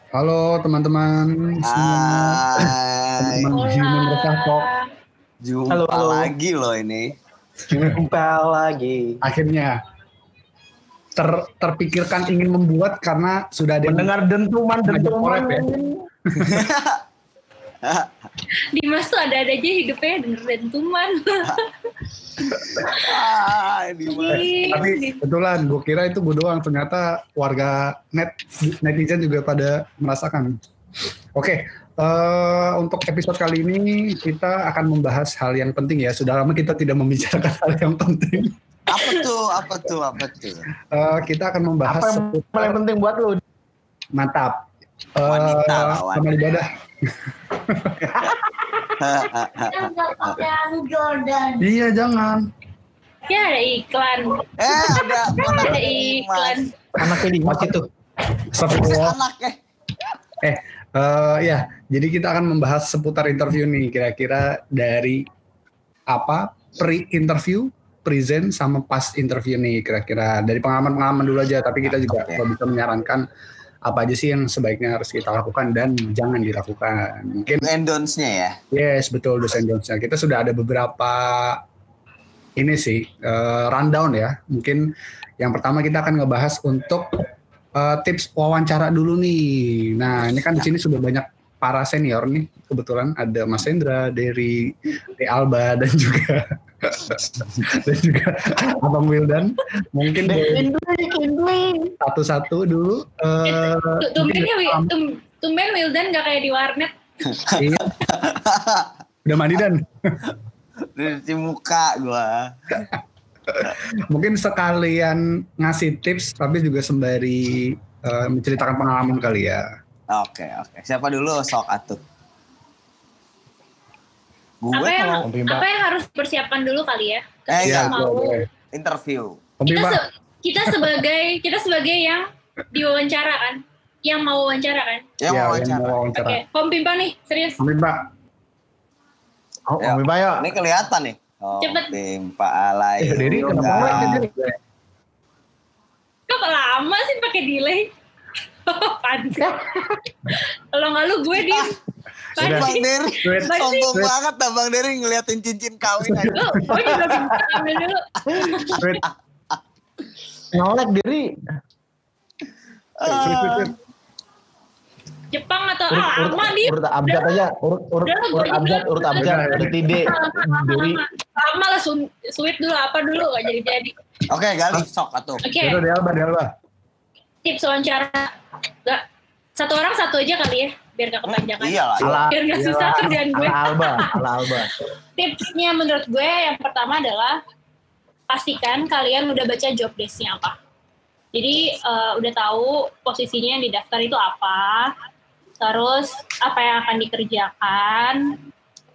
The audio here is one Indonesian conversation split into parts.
Halo teman-teman, Hai. teman-teman Human Reshuffle. Jumpa lagi loh ini. Jumpa lagi. Akhirnya terpikirkan ingin membuat karena sudah ada mendengar dentuman ya. Dimas tuh ada aja hidupnya denger dentuman. Tapi kebetulan gue kira itu gue doang, ternyata warga netizen juga pada merasakan. Oke, untuk episode kali ini kita akan membahas hal yang penting ya. Sudah lama kita tidak membicarakan hal yang penting. Apa tuh? Kita akan membahas apa yang paling penting buat lu? Mantap. Wanita. Amal ibadah. Jordan. Iya, jangan. Ya ada iklan. Ada iklan. Anaknya di masjid tuh. Anaknya. Ya, jadi kita akan membahas seputar interview nih, kira-kira dari apa pre-interview, present, sama past interview nih, kira-kira dari pengalaman dulu aja, tapi kita juga bisa menyarankan apa aja sih yang sebaiknya harus kita lakukan dan jangan dilakukan. Mungkin endorse-nya ya. Yes, betul, do's and don'ts-nya. Kita sudah ada beberapa ini sih rundown ya. Mungkin yang pertama kita akan ngebahas untuk tips wawancara dulu nih. Nah, ini kan di sini sudah banyak para senior nih. Kebetulan ada Mas Hendra dari Alba dan juga Abang Wildan. Mungkin satu-satu dulu. Tumben Wildan gak kayak di warnet. Iya. Udah mandi dan. Cuci muka gua. Mungkin sekalian ngasih tips tapi juga sembari menceritakan pengalaman kali ya. Oke. Siapa dulu sok atuh? Apa yang harus dipersiapkan dulu kali ya? Iya, mau interview. Kita sebagai yang diwawancara kan, yang mau wawancara kan? Yang mau wawancara. Oke, Om Pimpa nih, serius. Om Pimpa. Om Pimpa ya. Ini kelihatan nih. Cepet. Pimpa alay. Jadi kenapa? Kok lama sih pakai delay? Kalau nggak lu gue di. Bang Dery, sombong banget dah Bang Dery ngeliatin cincin kawin aja. Gue juga bisa ambil dulu. Nolak diri. Jepang atau lama nih? Urut abjad aja, urut abjad, urut ide. Diri. Lama lah, sweet dulu apa dulu gak jadi. Oke, Gali, sok atuh. Oke. Itu di Alba. Tips wawancara, gak satu orang satu aja kali ya, biar gak kepanjangan. Iyalah. Biar gak susah kerjaan gue. Ala Alba. Tipsnya menurut gue yang pertama adalah pastikan kalian udah baca job desk-nya apa. Jadi udah tahu posisinya yang di daftar itu apa, terus apa yang akan dikerjakan,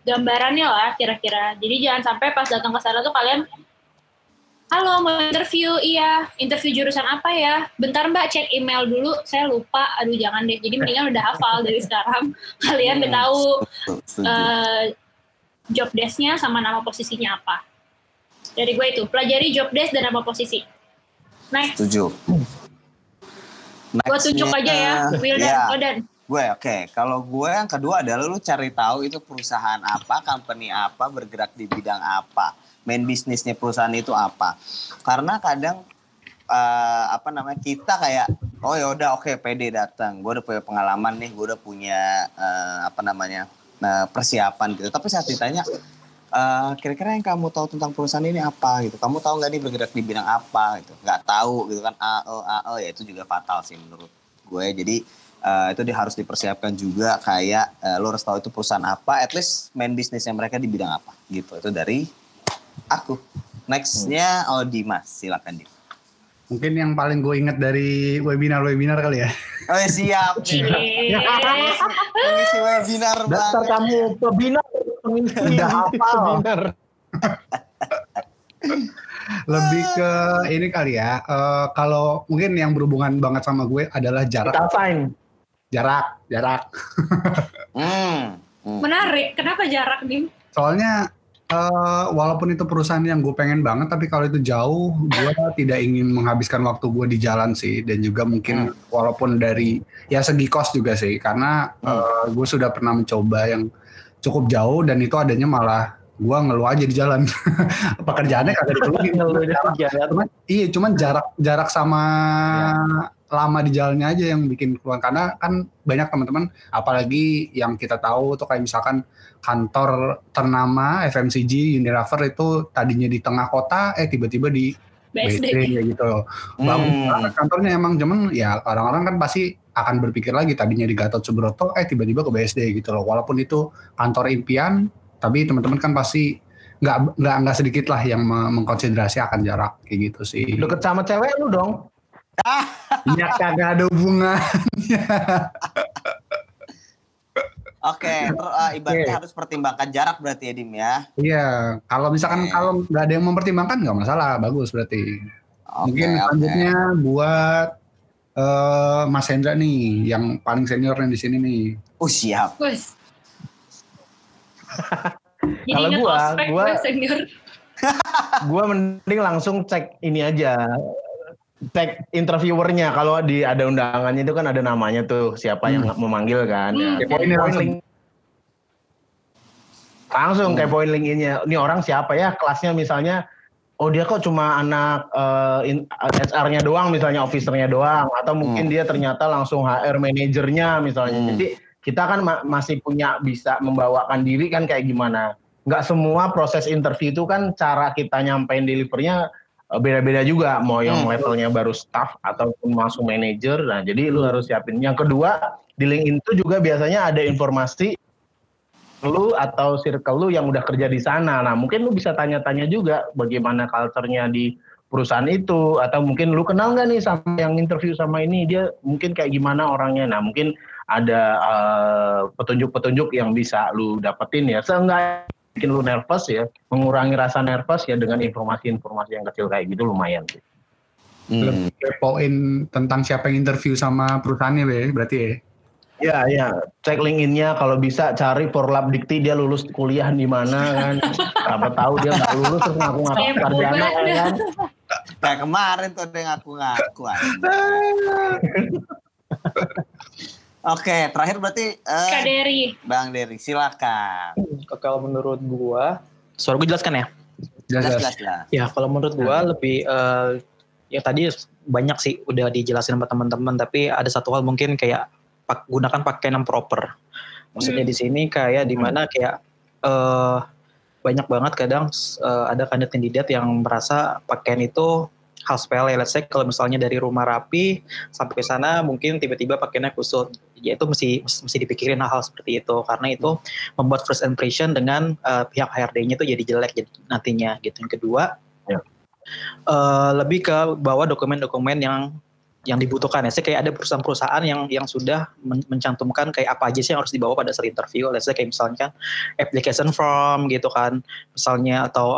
gambarannya lah kira-kira. Jadi jangan sampai pas datang ke sana tuh kalian, halo mau interview, iya interview jurusan apa ya? Bentar mbak cek email dulu, saya lupa, aduh jangan deh. Jadi mendingan udah hafal dari sekarang, kalian udah tahu job desk-nya sama nama posisinya apa. Dari gue itu, pelajari job desk dan nama posisi. Next. Setuju. Gue tunjuk aja ya, Wildan. Gue oke. Kalau gue yang kedua adalah lu cari tahu itu perusahaan apa, company apa, bergerak di bidang apa, main bisnisnya perusahaan itu apa. Karena kadang kita kayak yaudah oke, pede datang. Gue udah punya pengalaman nih, gue udah punya persiapan gitu. Tapi saat ditanya kira-kira yang kamu tahu tentang perusahaan ini apa gitu, kamu tahu nggak nih bergerak di bidang apa gitu, nggak tahu gitu kan, ya itu juga fatal sih menurut gue. Jadi itu harus dipersiapkan juga, kayak lo harus tahu itu perusahaan apa, at least main bisnisnya mereka di bidang apa gitu. Itu dari aku. Nextnya Dimas, silakan Dim. Mungkin yang paling gue ingat dari webinar kali ya. Oh ya, siap. Mengisi webinar banget. Dasar kamu webinar. Udah hafal. Lebih ke ini kali ya. Kalau mungkin yang berhubungan banget sama gue adalah jarak. Menarik. Kenapa jarak nih? Soalnya Walaupun itu perusahaan yang gue pengen banget, tapi kalau itu jauh, gue tidak ingin menghabiskan waktu gue di jalan sih, dan juga mungkin walaupun dari ya segi kos juga sih, karena gue sudah pernah mencoba yang cukup jauh dan itu adanya malah gue ngeluh aja di jalan. Pekerjaannya kagak dikeluhin. Cuman jarak sama lama di jalannya aja yang bikin keluar, karena kan banyak teman-teman apalagi yang kita tahu tuh kayak misalkan kantor ternama FMCG Unilever itu tadinya di tengah kota tiba-tiba di BSD ya gitu. Bagus banget kantornya emang, cuman ya orang-orang kan pasti akan berpikir lagi tadinya di Gatot Subroto tiba-tiba ke BSD gitu loh. Walaupun itu kantor impian, tapi teman-teman kan pasti nggak sedikit lah yang mengkonsiderasi akan jarak kayak gitu sih. Deket sama cewek lu dong. Ya kagak ada hubungannya. Oke, ibaratnya harus pertimbangkan jarak berarti ya Dim ya. Iya, kalau misalkan kalau nggak ada yang mempertimbangkan nggak masalah, bagus berarti. Mungkin selanjutnya buat Mas Hendra nih, yang paling senior di sini nih. Siap. Kalau gue senior. Gue mending langsung cek ini aja. Cek interviewernya, kalau ada undangannya itu kan ada namanya tuh siapa yang memanggil kan. Langsung kayak poin LinkedIn-nya. Ini orang siapa ya? Kelasnya misalnya, dia kok cuma anak HR-nya doang, misalnya officer-nya doang, atau mungkin dia ternyata langsung HR manajernya misalnya. Jadi kita kan masih bisa membawakan diri kan kayak gimana. Nggak semua proses interview itu kan cara kita nyampein delivernya beda-beda juga, mau yang levelnya baru staff ataupun langsung manajer. Nah, jadi lu harus siapin. Yang kedua, di LinkedIn itu juga biasanya ada informasi lu atau circle lu yang udah kerja di sana. Nah, mungkin lu bisa tanya-tanya juga bagaimana culture-nya di perusahaan itu, atau mungkin lu kenal nggak nih sama yang interview sama ini, dia mungkin kayak gimana orangnya. Nah, mungkin ada petunjuk-petunjuk yang bisa lu dapetin ya. Seenggaknya bikin lu nervous ya, mengurangi rasa nervous ya dengan informasi-informasi yang kecil kayak gitu lumayan sih. Lebih kepoin tentang siapa yang interview sama perusahaannya berarti ya? Iya, cek LinkedIn-nya, kalau bisa cari Porlab Dikti dia lulus kuliah di mana kan. Apa tahu dia nggak lulus terus ngaku-ngaku sarjana kan. Kayak kemarin tuh dia ngaku-ngaku. Oke, terakhir berarti Kak Dery. Bang Dery, silakan. Kalau menurut gua, suara gua jelaskan ya? Jelas. Ya, kalau menurut gua lebih ya tadi banyak sih udah dijelasin sama teman-teman, tapi ada satu hal mungkin kayak gunakan pakaian yang proper. Maksudnya di sini kayak di mana kayak banyak banget kadang ada kandidat yang merasa pakaian itu hal sepele. Let's say kalau misalnya dari rumah rapi sampai sana mungkin tiba-tiba pakaiannya kusut, ya itu mesti dipikirin hal-hal seperti itu, karena itu membuat first impression dengan pihak HRD-nya itu jadi jelek jadi nantinya gitu. Yang kedua lebih ke bawa dokumen-dokumen yang dibutuhkan ya. Saya kayak ada perusahaan-perusahaan yang sudah mencantumkan kayak apa aja sih yang harus dibawa pada saat interview. Let's say kayak misalnya application form gitu kan, misalnya atau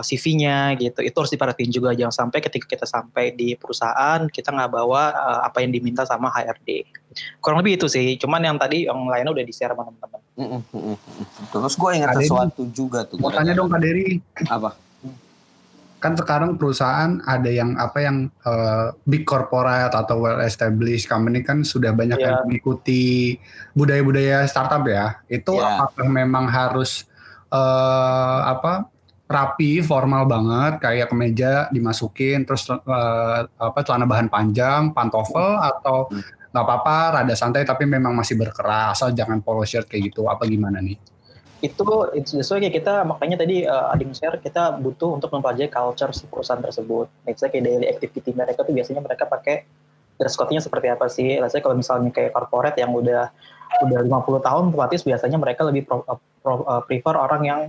CV-nya gitu. Itu harus diperhatiin juga, jangan sampai ketika kita sampai di perusahaan kita nggak bawa apa yang diminta sama HRD. Kurang lebih itu sih. Cuman yang tadi yang lainnya udah di-share sama teman-teman. Terus gue ingat sesuatu juga tuh. Mau tanya dong Kak Dery. Apa? Kan sekarang perusahaan ada yang big corporate atau well established company kan sudah banyak yang mengikuti budaya-budaya startup ya. Itu apakah memang harus rapi, formal banget, kayak kemeja dimasukin, terus celana bahan panjang, pantofel, atau nggak apa-apa, rada santai tapi memang masih berkeras, asal jangan polo shirt kayak gitu, apa gimana nih? Itu sesuai kayak kita, makanya tadi Ading share, kita butuh untuk mempelajari culture si perusahaan tersebut. Misalnya kayak daily activity mereka tuh biasanya mereka pakai dress code-nya seperti apa sih. Misalnya kalau misalnya kayak corporate yang udah 50 tahun otomatis biasanya mereka lebih prefer orang yang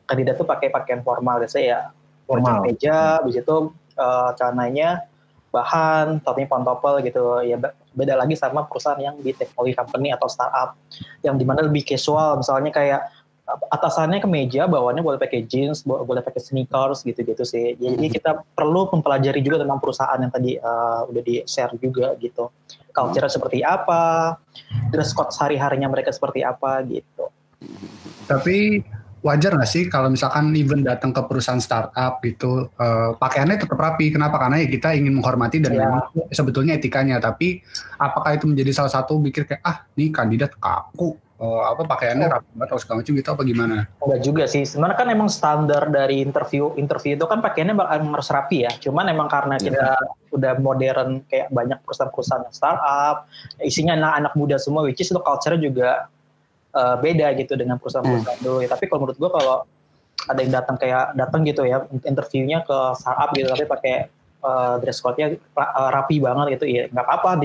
kandidat tuh pakai pakaian formal. Biasanya ya formal meja, habis itu celananya bahan, topinya pantofel gitu. Ya beda lagi sama perusahaan yang di teknologi company atau startup yang dimana lebih casual, misalnya kayak atasannya kemeja, bawaannya boleh pakai jeans, boleh pakai sneakers gitu-gitu sih. Jadi kita perlu mempelajari juga tentang perusahaan yang tadi udah di-share juga gitu. Culture seperti apa, dress code sehari-harinya mereka seperti apa gitu. Tapi wajar nggak sih kalau misalkan even datang ke perusahaan startup gitu, pakaiannya tetap rapi. Kenapa? Karena ya kita ingin menghormati dan memang sebetulnya etikanya. Tapi apakah itu menjadi salah satu pikir kayak nih kandidat kaku, pakaiannya rapi banget atau segala macam gitu apa gimana? Enggak juga sih. Sebenarnya kan emang standar dari interview itu kan pakaiannya harus rapi ya. Cuman emang karena kita udah modern kayak banyak perusahaan-perusahaan startup, isinya anak-anak muda semua, which is itu culture-nya juga beda gitu dengan perusahaan-perusahaan dulu. Tapi kalau menurut gue kalau ada yang datang gitu ya interviewnya ke startup gitu tapi pakai dress code-nya rapi banget gitu ya nggak apa-apa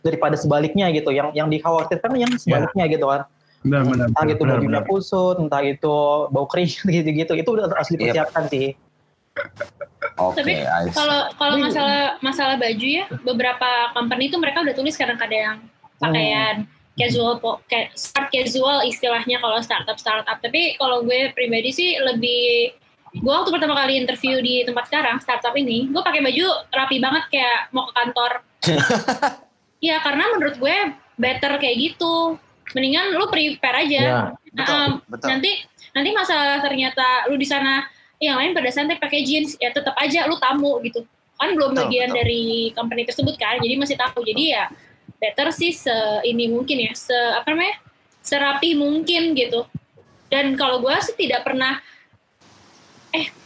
daripada sebaliknya gitu yang dikhawatirkan yang sebaliknya gitu kan. Benar, entah itu bajunya kusut, entah itu bau keringat gitu-gitu itu udah harus dipersiapkan sih. Tapi kalau masalah baju ya beberapa company itu mereka udah tulis kadang-kadang pakaian casual, kayak smart casual istilahnya kalau startup. Tapi kalau gue pribadi sih gue waktu pertama kali interview di tempat sekarang startup ini, gue pakai baju rapi banget kayak mau ke kantor. Iya karena menurut gue better kayak gitu. Mendingan lu prepare aja. Ya, betul. Nanti masalah ternyata lu di sana yang lain pada santai pakai jeans, ya tetap aja lu tamu gitu. Kan belum bagian dari company tersebut kan, jadi masih tamu. Jadi ya better sih mungkin ya serapi mungkin gitu. Dan kalau gue sih tidak pernah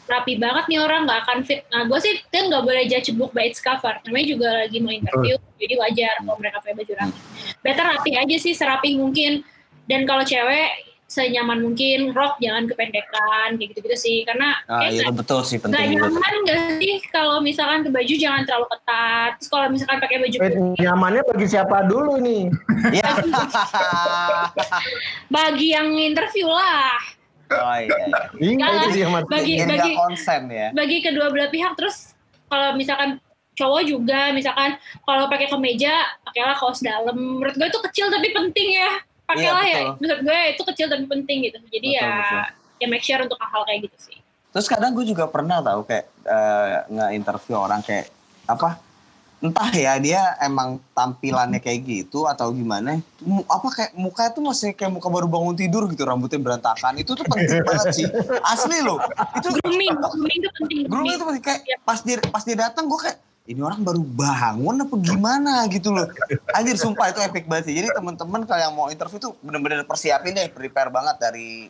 rapi banget nih orang nggak akan fit. Nah gue sih kan nggak boleh judge book by its cover. Namanya juga lagi mau interview, jadi wajar kalau mereka pakai baju rapi. Better rapi aja sih, serapi mungkin. Dan kalau cewek senyaman mungkin, rok jangan kependekan kayak gitu-gitu sih. Karena iya betul sih penting. Gak nyaman nggak sih kalau misalkan ke baju jangan terlalu ketat. Terus kalau misalkan pakai baju nyamannya bagi siapa dulu nih? Bagi yang interview lah. Oh iya. Bagi konsen ya. Bagi kedua belah pihak. Terus kalau misalkan cowok juga, misalkan kalau pakai kemeja, pakailah kaos dalam. Menurut gue itu kecil tapi penting ya. Pakailah ya. Menurut gue itu kecil tapi penting gitu. Jadi ya make sure untuk hal-hal kayak gitu sih. Terus kadang gue juga pernah tahu kayak nge-interview orang kayak entah ya dia emang tampilannya kayak gitu atau gimana, kayak muka tuh masih kayak muka baru bangun tidur gitu, rambutnya berantakan. Itu tuh penting banget sih, asli loh. Itu grooming itu penting. Grooming itu penting, kayak pas dia datang gue kayak ini orang baru bangun apa gimana gitu loh. Anjir sumpah itu epic banget sih. Jadi teman-teman kalau yang mau interview tuh bener-bener persiapin deh, prepare banget dari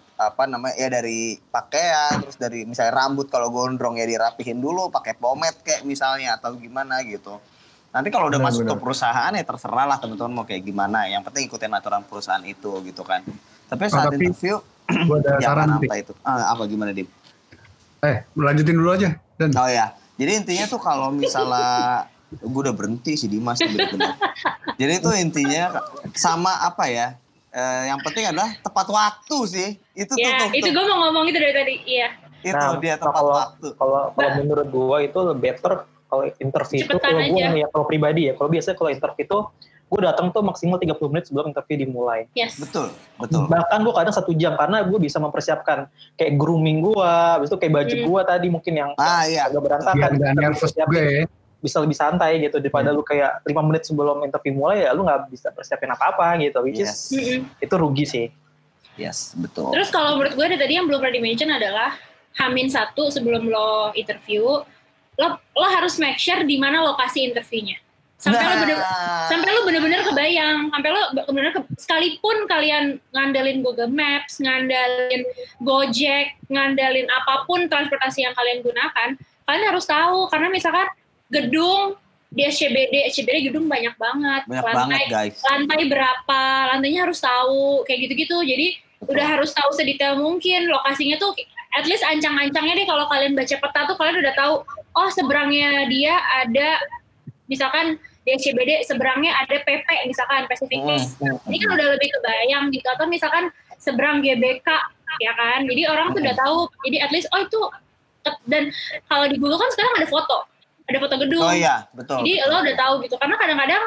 dari pakaian, terus dari misalnya rambut kalau gondrong ya dirapihin dulu, pakai pomade kayak misalnya atau gimana gitu. Nanti kalau udah masuk ke perusahaan ya terserah lah teman-teman mau kayak gimana. Yang penting ikutin aturan perusahaan itu gitu kan. Tapi saat interview jangan apa itu. Apa gimana Dim? Lanjutin dulu aja. Dan. Oh ya. Jadi intinya tuh kalau misalnya gue udah berhenti sih Dimas benar-benar. Jadi itu intinya sama apa ya? Yang penting adalah tepat waktu sih. Itu itu gue mau ngomong itu dari tadi. Iya. Itu dia tepat waktu. Kalau menurut gue itu better kalau interview itu kalau pribadi ya. Kalau biasanya kalau interview itu gue datang tuh maksimal 30 menit sebelum interview dimulai. Yes. Betul. Bahkan gue kadang 1 jam karena gue bisa mempersiapkan kayak grooming gue, habis itu kayak baju gue tadi mungkin yang agak berantakan. Bisa lebih santai gitu daripada lu kayak 5 menit sebelum interview mulai ya lu nggak bisa persiapin apa-apa gitu, which is itu rugi sih. Yes, betul. Terus kalau menurut gue tadi yang belum pernah di-mention adalah H-1 sebelum lo interview, lo harus make sure di mana lokasi interviewnya. Sampai lo bener-bener kebayang, sampai lo bener-bener sekalipun kalian ngandelin Google Maps, ngandelin Gojek, ngandelin apapun transportasi yang kalian gunakan, kalian harus tahu karena misalkan gedung di SCBD gedung banyak banget, lantai berapa, lantainya harus tahu kayak gitu-gitu. Jadi udah harus tahu sedetail mungkin lokasinya tuh, at least ancang-ancangnya deh kalau kalian baca peta tuh kalian udah tahu, oh seberangnya dia ada misalkan di SCBD seberangnya ada PP misalkan Pacific East. Ini kan udah lebih kebayang gitu. Atau misalkan seberang GBK ya kan. Jadi orang tuh udah tahu. Jadi at least itu, dan kalau di Google kan sekarang ada foto gedung. Oh iya, betul. Jadi lo udah tahu gitu. Karena kadang-kadang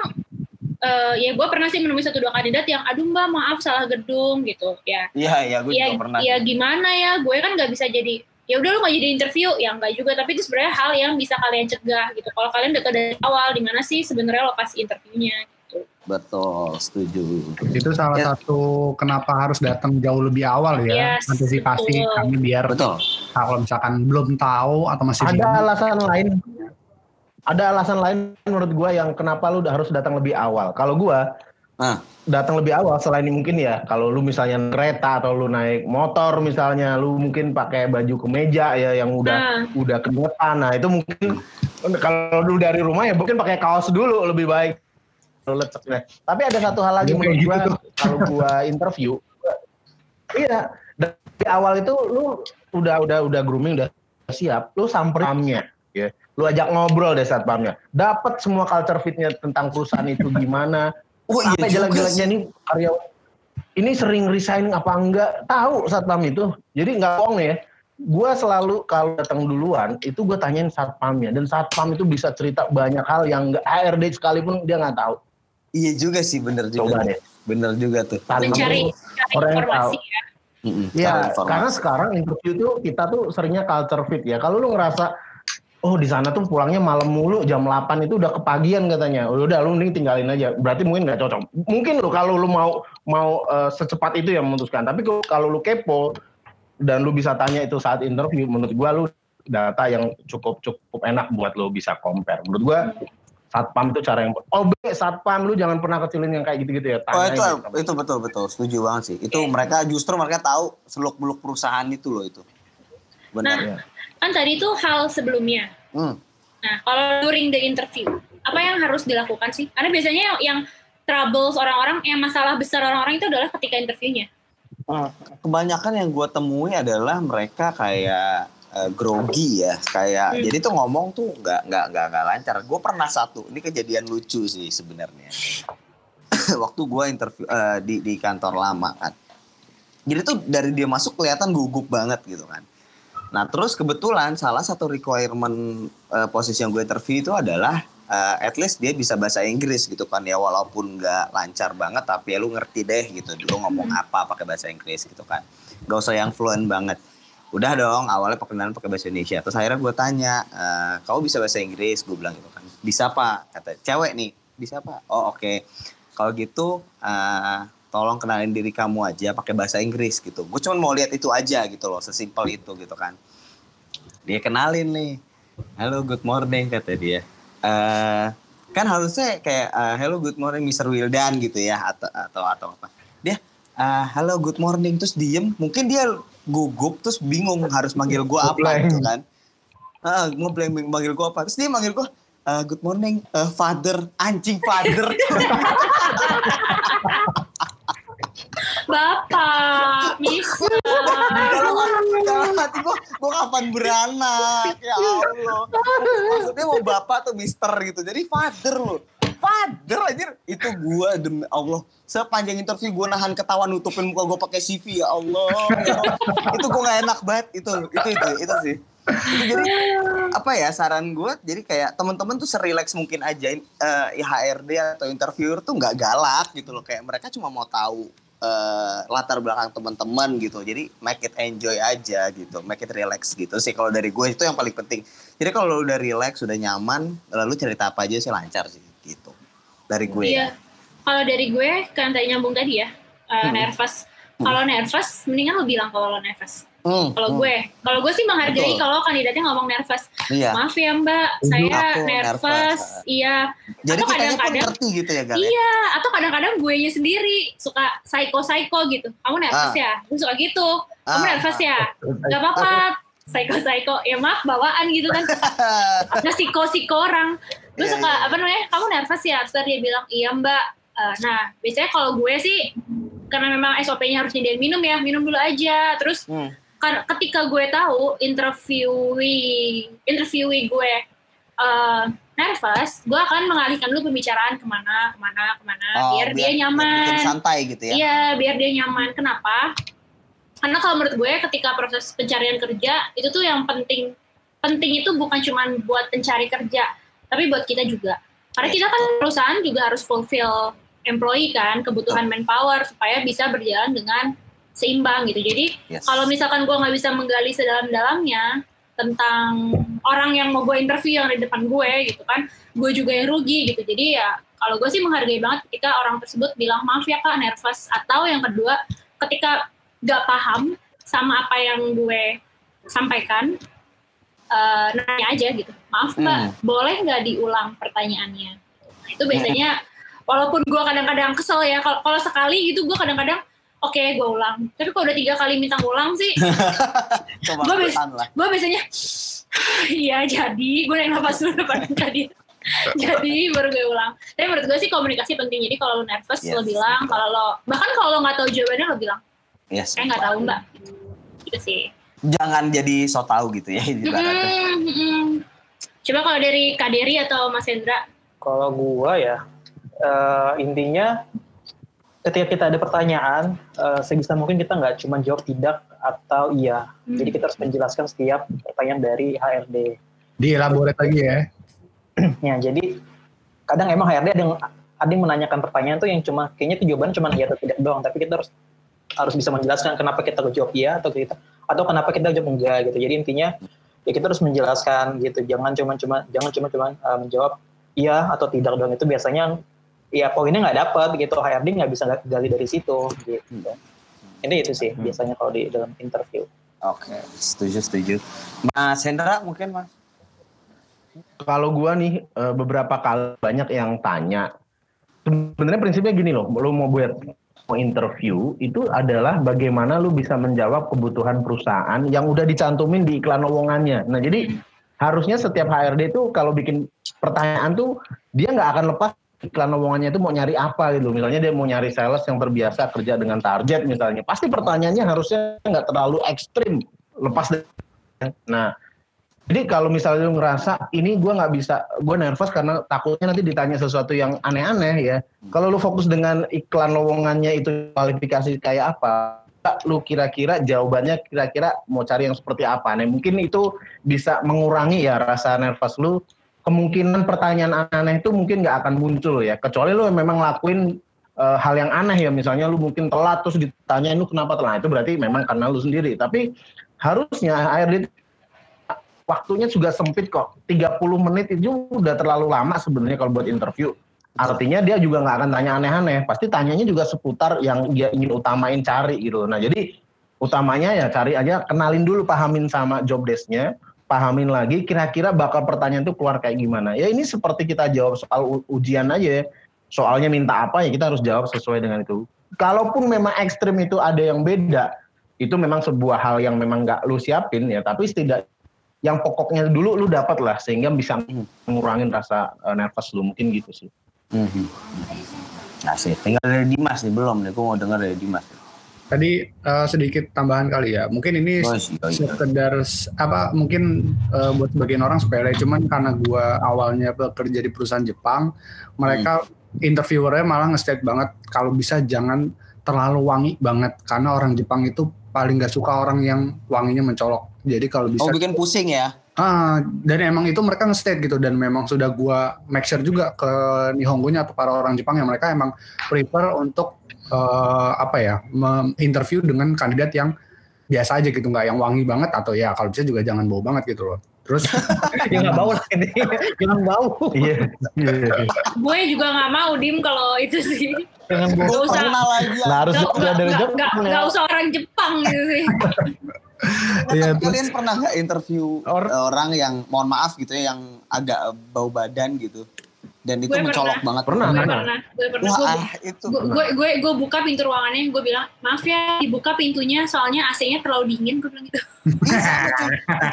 ya gue pernah sih menemui 1-2 kandidat yang aduh mbak maaf salah gedung gitu ya. Iya gue juga pernah. Ya gimana ya, gue kan nggak bisa jadi ya udah lu nggak jadi interview, ya nggak juga, tapi itu sebenarnya hal yang bisa kalian cegah gitu. Kalau kalian udah tahu dari awal di mana sih sebenarnya lokasi interviewnya gitu. Betul, setuju. Itu salah satu kenapa harus datang jauh lebih awal ya, Yes, antisipasi betul. kami biar Betul. kalau misalkan belum tahu atau masih Ada bingung. alasan lain. Ada alasan lain menurut gua yang kenapa lu harus datang lebih awal. Kalau gua Nah, datang lebih awal selain ini mungkin ya kalau lu misalnya kereta atau lu naik motor misalnya lu mungkin pakai baju kemeja ya yang udah keringetan. Nah itu mungkin kalau lu dari rumah ya mungkin pakai kaos dulu lebih baik. Lu lecek deh. Tapi ada satu hal lagi menurut gua kalau gua interview, iya dari awal itu lu udah grooming udah siap, lu samperin satpamnya, ya. Lu ajak ngobrol deh satpamnya, dapat semua culture fitnya tentang perusahaan itu gimana. oh iya Sampai juga jelek-jeleknya sih. nih karyawan ini sering resign apa enggak tahu satpam itu. Jadi nggak bohong nih ya. Gue selalu kalau datang duluan itu gue tanyain satpamnya dan satpam itu bisa cerita banyak hal yang nggak HRD sekalipun dia nggak tahu. Iya juga sih, bener juga. Coba tuh. deh. Bener juga tuh. Mencari orang yang informasi tahu. ya. Ya, Tahu informasi. karena sekarang interview tuh kita tuh seringnya culture fit ya. Kalau lu ngerasa oh di sana tuh pulangnya malam mulu jam 8 itu udah kepagian katanya. Udah lu mending tinggalin aja. Berarti mungkin nggak cocok. Mungkin lu kalau lu mau secepat itu yang memutuskan. Tapi kalau lu kepo dan lu bisa tanya itu saat interview, menurut gua lu data yang cukup enak buat lu bisa compare. Menurut gua satpam itu cara yang satpam lu jangan pernah kecilin yang kayak gitu-gitu ya. Oh Tanya itu betul, setuju banget sih. Itu mereka tahu seluk-beluk perusahaan itu loh itu. Benar. Nah, kan tadi tuh hal sebelumnya. Nah, kalau during the interview, apa yang harus dilakukan sih? Karena biasanya yang troubles orang-orang, yang masalah besar orang-orang itu adalah ketika interviewnya. Kebanyakan yang gue temui adalah mereka kayak grogi ya, kayak jadi tuh ngomong tuh nggak lancar. Gue pernah satu, ini kejadian lucu sih sebenarnya. Waktu gue interview di kantor lama kan, jadi tuh dari dia masuk kelihatan gugup banget gitu kan. Nah terus kebetulan salah satu requirement posisi yang gue interview itu adalah at least dia bisa bahasa Inggris gitu kan ya, walaupun nggak lancar banget tapi ya lu ngerti deh gitu dulu ngomong apa pakai bahasa Inggris gitu kan, gak usah yang fluent banget. Udah dong awalnya perkenalan pakai bahasa Indonesia, terus akhirnya gue tanya kamu bisa bahasa Inggris, gue bilang gitu kan. Bisa pak, kata cewek nih, bisa pak. Oh oke. Kalau gitu tolong kenalin diri kamu aja pakai bahasa Inggris gitu. Gue cuma mau lihat itu aja gitu loh, sesimpel itu gitu kan. Dia kenalin nih, halo good morning kata dia. Kan harusnya kayak hello good morning Mr. Wildan gitu ya atau apa. Dia halo good morning terus diem, mungkin dia gugup terus bingung harus manggil gue apa gitu kan. Ngeblank manggil gue apa, terus dia manggil gue good morning father, anjing father. Bapak, bisa. Dalam hati gue kapan beranak, ya Allah. Maksudnya mau bapak tuh mister gitu, jadi father loh. Father aja, itu gue demi Allah. Sepanjang interview gue nahan ketawa nutupin muka gue pakai CV, ya Allah. Itu gue gak enak banget, itu sih. Itu jadi apa ya saran gue, jadi kayak teman-teman tuh serileks mungkin aja HRD atau interviewer tuh nggak galak gitu loh, kayak mereka cuma mau tahu latar belakang teman-teman gitu, jadi make it enjoy aja gitu, make it relax gitu sih kalau dari gue, itu yang paling penting. Jadi kalau udah relax udah nyaman, lalu cerita apa aja sih lancar sih gitu dari gue. Iya, kalau dari gue kan tadi nyambung tadi ya, nervous. Kalau nervous, mendingan lo bilang kalau lo nervous. Kalau gue sih menghargai kalau kandidatnya ngomong nervous. Iya. Maaf ya Mbak, saya Aku nervous. Iya. Jadi atau kitanya pun ngerti gitu ya Gal. Iya, atau kadang-kadang gue sendiri suka psycho gitu. Kamu nervous ya? Gue suka gitu. Kamu nervous ya? Gak apa-apa. Psycho. Ya maaf bawaan gitu kan. Ada psiko orang. Gue suka kamu nervous ya? Terus dia bilang iya Mbak. Nah biasanya kalau gue sih karena memang SOP-nya harus nyediain minum ya, minum dulu aja. Terus ketika gue tahu interviewee gue nervous, gue akan mengalihkan dulu pembicaraan kemana, biar dia nyaman. Biar santai gitu ya. Iya, biar dia nyaman. Kenapa? Karena kalau menurut gue ketika proses pencarian kerja, itu tuh yang penting itu bukan cuma buat pencari kerja, tapi buat kita juga. Karena kita kan perusahaan juga harus fulfill employee kan, kebutuhan manpower supaya bisa berjalan dengan seimbang gitu. Jadi kalau misalkan gue nggak bisa menggali sedalam-dalamnya tentang orang yang mau gue interview yang di depan gue gitu kan, gue juga yang rugi gitu. Jadi ya Kalau gue sih menghargai banget ketika orang tersebut bilang maaf ya kak nervous, atau yang kedua ketika gak paham sama apa yang gue sampaikan, nanya aja gitu, maaf mbak boleh nggak diulang pertanyaannya. Itu biasanya walaupun gue kadang-kadang kesel ya, kalau sekali gitu gue kadang-kadang oke, gue ulang. Tapi kalau udah 3 kali minta ulang sih, gue biasanya, iya jadi, gue naik nafas dulu depan tadi. Jadi baru gue ulang. Tapi menurut gue sih komunikasi penting. Jadi kalau lo nervous, lo bilang. Bahkan kalau lo nggak tahu jawabannya, lo bilang. Saya nggak tahu mbak. Gitu sih. Jangan jadi so tahu gitu ya. Coba kalau dari Kak Dery atau Mas Hendra. Kalau gue ya, intinya ketika kita ada pertanyaan, sebisa mungkin kita nggak cuma jawab tidak atau iya. Jadi kita harus menjelaskan setiap pertanyaan dari HRD. Dielaborate lagi ya. Ya, jadi kadang emang HRD ada yang menanyakan pertanyaan tuh yang cuma kayaknya tuh jawabannya cuma iya atau tidak doang, tapi kita harus bisa menjelaskan kenapa kita jawab iya atau kenapa kita jawab enggak gitu. Jadi intinya ya kita harus menjelaskan gitu. Jangan cuma menjawab iya atau tidak doang, itu biasanya ya poinnya nggak dapat gitu. HRD nggak bisa gali dari situ gitu. Ini itu sih biasanya kalau di dalam interview. Oke, setuju. Mas Hendra mungkin Mas. Kalau gua nih beberapa kali banyak yang tanya. Sebenarnya prinsipnya gini loh, lu mau interview itu adalah bagaimana lu bisa menjawab kebutuhan perusahaan yang udah dicantumin di iklan lowongannya. Nah, jadi harusnya setiap HRD itu kalau bikin pertanyaan tuh dia nggak akan lepas iklan lowongannya itu mau nyari apa gitu. Misalnya dia mau nyari sales yang terbiasa kerja dengan target misalnya. Pasti pertanyaannya harusnya nggak terlalu ekstrim, lepas dari. Nah, jadi kalau misalnya lu ngerasa ini gue nggak bisa, gue nervous karena takutnya nanti ditanya sesuatu yang aneh-aneh ya. Kalau lu fokus dengan iklan lowongannya itu kualifikasi kayak apa, lu kira-kira jawabannya kira-kira mau cari yang seperti apa. Nah mungkin itu bisa mengurangi ya rasa nervous lu. Kemungkinan pertanyaan aneh itu mungkin nggak akan muncul ya. Kecuali lu memang lakuin hal yang aneh ya. Misalnya lu mungkin telat terus ditanyain lu kenapa telat. Itu berarti memang karena lu sendiri. Tapi harusnya HRD waktunya juga sempit kok. 30 menit itu udah terlalu lama sebenarnya kalau buat interview. Artinya dia juga nggak akan tanya aneh-aneh. Pasti tanyanya juga seputar yang dia ingin utamain cari gitu. Nah jadi utamanya ya cari aja, kenalin dulu, pahamin sama job desk-nya. Pahamin lagi kira-kira bakal pertanyaan itu keluar kayak gimana. Ya ini seperti kita jawab soal ujian aja ya. Soalnya minta apa ya kita harus jawab sesuai dengan itu. Kalaupun memang ekstrim itu ada yang beda. Itu memang sebuah hal yang memang nggak lu siapin ya. Tapi setidaknya yang pokoknya dulu lu dapat lah sehingga bisa ngurangin rasa nervous lu, mungkin gitu sih. Nah sih, tinggal dari Dimas nih, belum nih, gue mau dengar dari Dimas. Tadi sedikit tambahan kali ya, mungkin ini sekedar mungkin buat sebagian orang sepele, cuman karena gue awalnya bekerja di perusahaan Jepang, mereka interviewernya malah nge-state banget kalau bisa jangan terlalu wangi banget, karena orang Jepang itu paling gak suka orang yang wanginya mencolok. Jadi kalau bisa bikin pusing ya. Dan emang itu mereka nge-state gitu, dan memang sudah gua make sure juga ke Nihongo-nya atau para orang Jepang yang mereka emang prefer untuk interview dengan kandidat yang biasa aja gitu, nggak yang wangi banget, atau ya kalau bisa juga jangan bau banget gitu loh. Terus ya nggak bau lah ini, jangan bau. Iya. Gue juga nggak mau Dim kalau itu sih. Jangan bau. Nggak usah orang Jepang gitu sih. Kalian pernah nggak interview orang yang mohon maaf gitu ya, yang agak bau badan gitu dan itu mencolok banget? Pernah. Gue buka pintu ruangannya, gue bilang maaf ya dibuka pintunya soalnya AC-nya terlalu dingin, gue bilang gitu.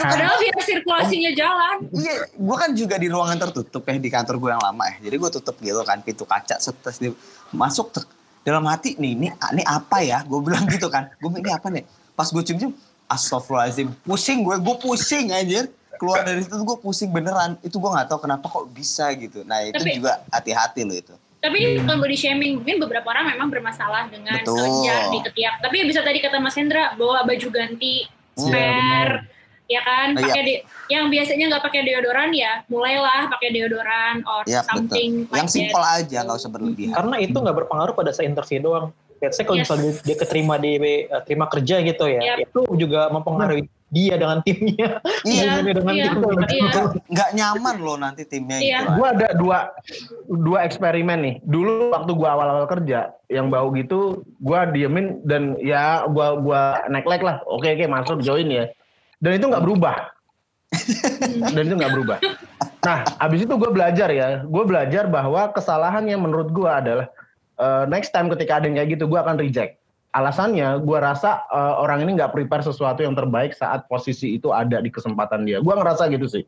Padahal biar sirkulasinya jalan. Iya, gue kan juga di ruangan tertutup ya di kantor gue yang lama ya, jadi gue tutup gitu kan pintu kaca, setes masuk dalam hati nih ini apa ya, gue bilang gitu kan, gue ini apa nih, pas gue cium astagfirullahaladzim, pusing gue pusing anjir. Keluar dari situ gue pusing beneran. Itu gue gak tahu kenapa kok bisa gitu. Nah itu juga hati-hati loh itu. Tapi ini bukan body shaming. Mungkin beberapa orang memang bermasalah dengan kelenjar di ketiak. Tapi bisa tadi kata Mas Hendra, bawa baju ganti, spare, ya kan? Pakai yang biasanya gak pakai deodoran ya, mulailah pakai deodoran or something. Yang simpel aja, gak usah berlebihan. Karena itu gak berpengaruh pada saat interview doang. let's say kalau misalnya dia keterima di terima kerja gitu ya, itu juga mempengaruhi dia dengan timnya. Iya. Nggak nyaman loh nanti timnya gitu. Gue ada dua eksperimen nih. Dulu waktu gue awal-awal kerja, yang bau gitu, gue diemin dan ya gue neglect lah. Oke, masuk join ya. Dan itu nggak berubah. Nah, abis itu gue belajar ya. Gue belajar bahwa kesalahan yang menurut gue adalah next time ketika ada yang kayak gitu, gue akan reject. Alasannya, gue rasa orang ini nggak prepare sesuatu yang terbaik saat posisi itu ada di kesempatan dia. Gue ngerasa gitu sih.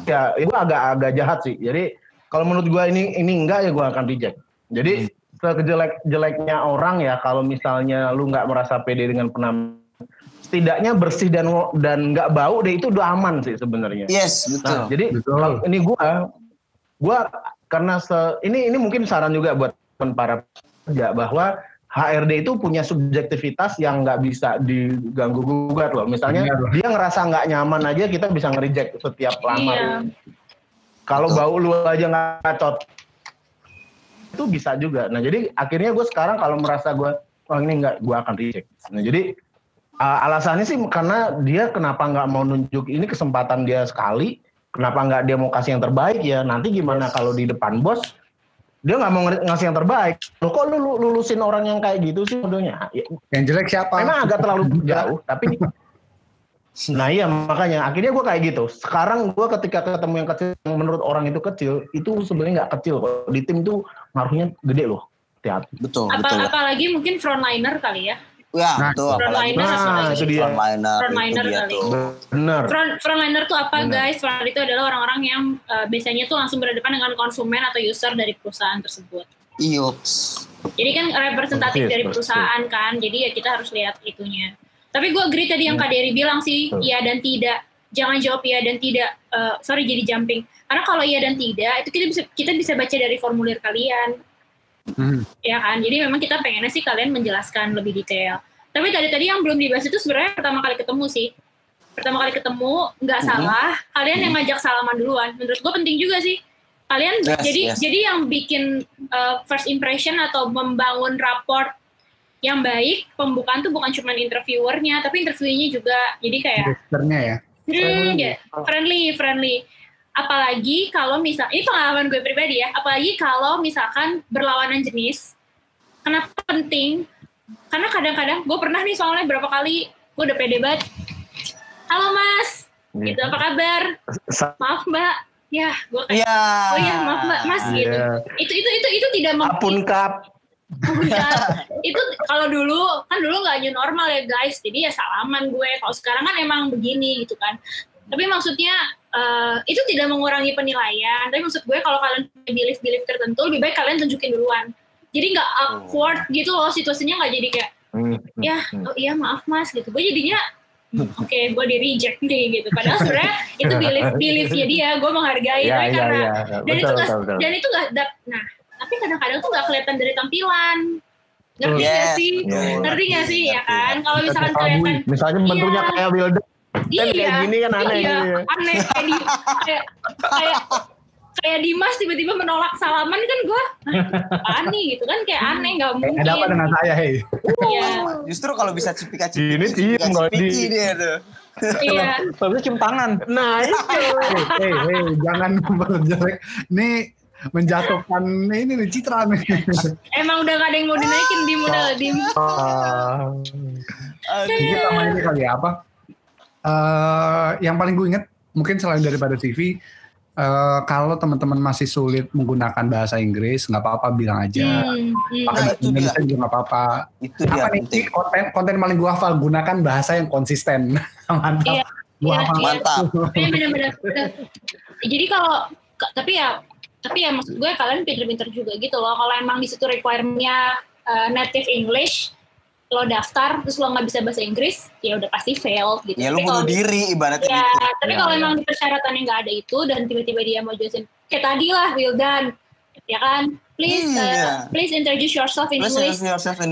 Ya, gue agak jahat sih. Jadi kalau menurut gue ini enggak ya gue akan reject. Jadi sejelek-jeleknya orang ya, kalau misalnya lu nggak merasa pede dengan penampilan, setidaknya bersih dan nggak bau deh, itu udah aman sih sebenarnya. Yes, betul. Nah, jadi ini gue karena ini mungkin saran juga buat para pekerja bahwa HRD itu punya subjektivitas yang nggak bisa diganggu gugat loh. Misalnya dia ngerasa nggak nyaman aja, kita bisa nge-reject setiap lamar. Kalau bau lu aja nggak cocok, itu bisa juga. Nah jadi akhirnya gue sekarang kalau merasa gue ini nggak, gue akan reject. Nah jadi alasannya sih karena dia kenapa nggak mau nunjuk, ini kesempatan dia sekali, kenapa nggak dia mau kasih yang terbaik ya, nanti gimana kalau di depan bos dia nggak mau ngasih yang terbaik. Loh kok lu lulusin orang yang kayak gitu sih modelnya? Yang jelek siapa? Memang agak terlalu jauh, tapi nah iya makanya akhirnya gue kayak gitu. Sekarang gue ketika ketemu yang kecil, yang menurut orang itu kecil, itu sebenarnya nggak kecil kok. Di tim tuh ngaruhnya gede loh. Hati-hati. Betul. Apalagi mungkin frontliner kali ya. Ya, betul. Itu dia. Frontliner kali. Benar. Frontliner tuh apa guys? Frontliner itu adalah orang-orang yang biasanya tuh langsung berhadapan dengan konsumen atau user dari perusahaan tersebut. Iyops. Jadi kan representatif dari perusahaan kan. Jadi ya kita harus lihat itunya. Tapi gue agree tadi yang Kak Dery bilang sih, iya dan tidak. Jangan jawab iya dan tidak. Sorry jadi jumping. Karena kalau iya dan tidak itu kita bisa baca dari formulir kalian. Ya kan, jadi memang kita pengennya sih kalian menjelaskan lebih detail. Tapi tadi yang belum dibahas itu sebenarnya pertama kali ketemu nggak salah kalian yang ngajak salaman duluan. Menurut gue penting juga sih kalian. Jadi yang bikin first impression atau membangun rapport yang baik, pembukaan tuh bukan cuma interviewernya tapi interviewnya juga. Jadi kayak friendly. Apalagi kalau ini pengalaman gue pribadi ya, apalagi kalau misalkan berlawanan jenis. Kenapa penting? Karena kadang-kadang gue pernah nih soalnya berapa kali gue udah pede banget. Halo mas, gitu apa kabar? Maaf mbak, ya gue kayak, oh iya maaf mbak mas gitu. Itu tidak Apun kap. Itu kalau dulu nggak new normal ya guys, jadi ya salaman gue. Kalau sekarang kan emang begini gitu kan. Tapi maksudnya itu tidak mengurangi penilaian. Tapi maksud gue kalau kalian belief tertentu, lebih baik kalian tunjukin duluan. Jadi nggak awkward gitu loh, situasinya nggak jadi kayak, oh iya maaf mas gitu. Gue jadinya, oke, gue di reject nih gitu. Padahal sebenarnya itu beliefnya dia, gue menghargai. Tapi karena dan itu nggak, nah tapi kadang-kadang tuh nggak kelihatan dari tampilan. Ngerti nggak sih ya kan? Kalau misalkan kelihatan, misalnya bentuknya kayak Wildan. Kan kayak gini kan aneh aneh kayak Dimas tiba-tiba menolak salaman kan gue apaan nih gitu kan, kayak aneh, nggak mungkin. Ada apa dengan saya Justru kalau bisa cipika-cipiki ini dia tuh. Iya. Tapi cium tangan. Nah itu. Jangan jelek. Nih menjatuhkan ini nih citra nih. Emang udah gak ada yang mau dinaikin di modal dim. Jadi sama ini kali ya apa? Yang paling gue inget mungkin selain daripada CV, kalau teman-teman masih sulit menggunakan bahasa Inggris, nggak apa-apa bilang aja. Pakai bahasa Indonesia juga nggak apa-apa. Apa nih konten paling gue hafal, gunakan bahasa yang konsisten. Mantap. Mantap. Bener-bener. Jadi kalau tapi ya maksud gue kalian pinter-pinter juga gitu loh. Kalau emang di situ requirement-nya native English, lo daftar terus lo nggak bisa bahasa Inggris, ya udah pasti fail gitu. Ya lo bunuh diri ibaratnya ya, gitu. Tapi kalau emang di persyaratannya nggak ada itu dan tiba-tiba dia mau jelasin kayak tadi lah Wildan, ya kan? Please introduce yourself in English.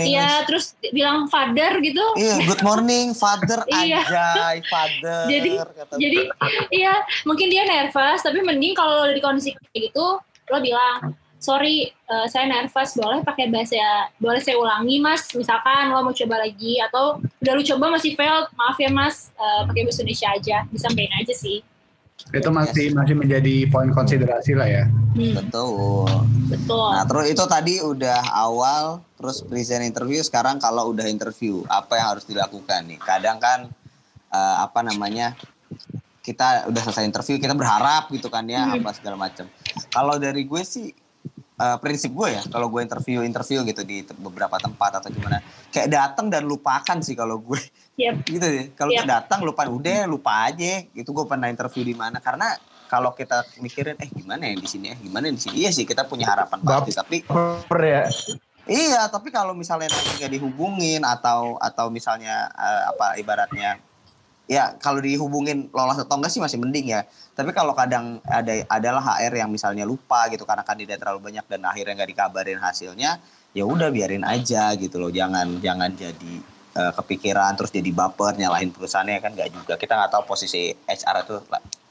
Iya, terus bilang father gitu. Iya, good morning father, anjay father. Jadi iya, mungkin dia nervous, tapi mending kalau lo di kondisi kayak gitu, lo bilang, sorry saya nervous, boleh pakai bahasa, boleh saya ulangi mas, misalkan lo mau coba lagi, atau udah lu coba masih failed, maaf ya mas, pakai bahasa Indonesia aja, disampaikan aja sih. Itu masih menjadi poin konsiderasi lah ya. Betul. Nah terus itu tadi udah awal, terus present interview. Sekarang kalau udah interview, apa yang harus dilakukan nih? Kadang kan kita udah selesai interview, kita berharap gitu kan ya, apa segala macam. Kalau dari gue sih prinsip gue ya, kalau gue interview gitu di beberapa tempat atau gimana, kayak datang dan lupakan sih kalau gue. Gitu ya. Kalau datang lupa aja. Itu gue pernah interview di mana, karena kalau kita mikirin gimana ya di sini, iya sih kita punya harapan pasti, tapi iya, tapi kalau misalnya nanti nggak dihubungin atau misalnya ibaratnya ya kalau dihubungin lolos atau enggak sih masih mending ya. Tapi kalau kadang adalah HR yang misalnya lupa gitu karena kandidat terlalu banyak dan akhirnya nggak dikabarin hasilnya, ya udah biarin aja gitu loh. Jangan jadi kepikiran terus jadi baper nyalahin perusahaannya, kan nggak juga. Kita nggak tahu posisi HR itu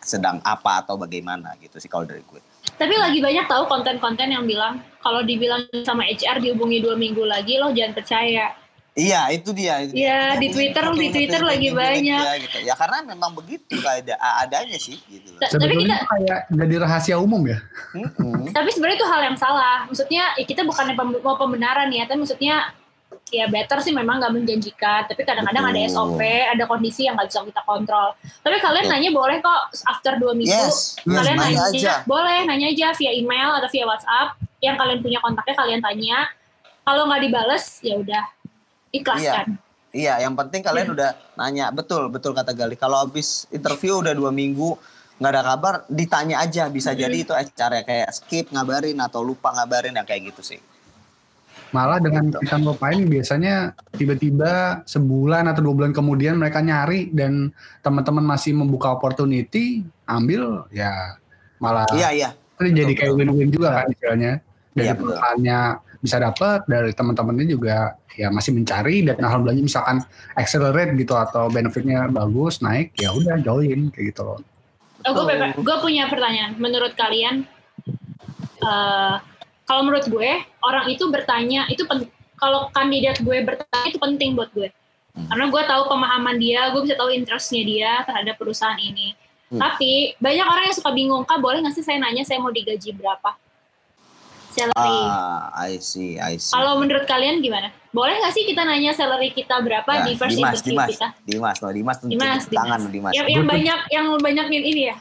sedang apa atau bagaimana gitu sih kalau dari gue. Tapi lagi banyak tahu konten-konten yang bilang kalau dibilang sama HR dihubungi 2 minggu lagi, lo jangan percaya. Iya, itu dia. Iya, di Twitter lagi banyak. Ya, gitu. Ya karena memang begitu adanya sih gitu. Tapi kita kayak jadi rahasia umum ya. Tapi sebenarnya itu hal yang salah. Maksudnya kita bukan mau pembenaran ya, tapi maksudnya ya better sih memang nggak menjanjikan. Tapi kadang-kadang ada SOP, ada kondisi yang nggak bisa kita kontrol. Tapi kalian nanya boleh kok after 2 minggu. Kalian nanya aja. Boleh nanya aja via email atau via WhatsApp. Yang kalian punya kontaknya kalian tanya. Kalau nggak dibales ya udah. Ikhlaskan. Iya, yang penting kalian udah nanya. Betul kata Gali. Kalau habis interview udah 2 minggu nggak ada kabar, ditanya aja. Bisa jadi itu cara kayak skip ngabarin atau lupa ngabarin, yang kayak gitu sih. Malah dengan kita ngelupain biasanya tiba-tiba sebulan atau 2 bulan kemudian mereka nyari dan teman-teman masih membuka opportunity, ambil ya malah. Iya. Jadi kayak win-win juga kan istilahnya. Dari perusahaannya bisa dapat, dari teman-temannya juga ya masih mencari, dan alhamdulillah misalkan accelerate gitu atau benefitnya bagus naik, ya udah join kayak gitu loh. Gue punya pertanyaan. Menurut kalian, kalau menurut gue orang itu bertanya itu kalau kandidat gue bertanya itu penting buat gue, karena gue tahu pemahaman dia, gue bisa tahu interestnya dia terhadap perusahaan ini. Tapi banyak orang yang suka bingung, Kak boleh nggak sih saya nanya saya mau digaji berapa? Salary. I see. Kalau menurut kalian gimana? Boleh nggak sih kita nanya salary kita berapa di first interview kita? Dimas. Tangan Dimas. Yang banyak ini ya.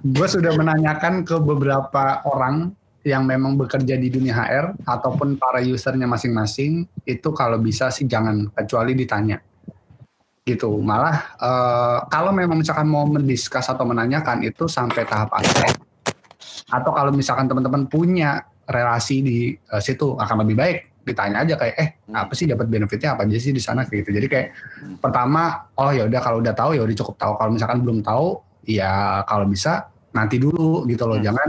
Gua sudah menanyakan ke beberapa orang yang memang bekerja di dunia HR ataupun para usernya masing-masing, itu kalau bisa sih jangan kecuali ditanya. Gitu. Malah kalau memang misalkan mau mendiskus atau menanyakan itu sampai tahap akhir. Atau kalau misalkan teman-teman punya relasi di situ, akan lebih baik ditanya aja kayak apa sih dapat benefitnya apa aja sih di sana kayak gitu. Jadi kayak pertama ya udah kalau udah tahu ya udah cukup tahu. Kalau misalkan belum tahu ya kalau bisa nanti dulu gitu loh. Jangan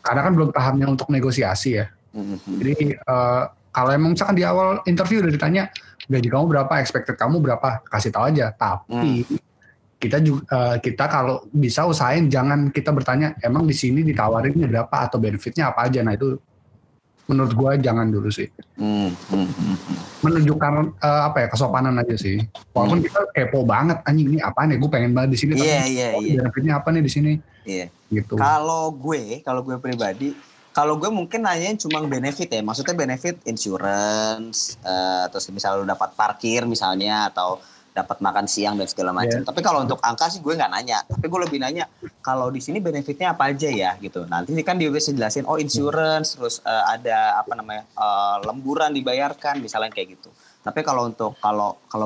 karena kan belum tahapnya untuk negosiasi ya. Jadi kalau emang misalkan di awal interview udah ditanya gaji kamu berapa, expected kamu berapa, kasih tahu aja. Tapi kita kalau bisa usahain jangan kita bertanya emang di sini ditawarinnya berapa atau benefitnya apa aja. Nah itu menurut gue jangan dulu sih. Menunjukkan kesopanan aja sih. Walaupun kita kepo banget, anjing ini apaan ya, gue pengen banget di sini. Iya. Benefitnya apa nih di sini? Iya. Gitu. Kalau gue pribadi, kalau gue mungkin nanyain cuma benefit ya. Maksudnya benefit insurance, terus misalnya lu dapat parkir misalnya atau dapat makan siang dan segala macam. Tapi kalau untuk angka sih gue nggak nanya. Tapi gue lebih nanya kalau di sini benefitnya apa aja ya gitu. Nanti kan dia bisa jelasin insurance, terus ada lemburan dibayarkan misalnya kayak gitu. Tapi kalau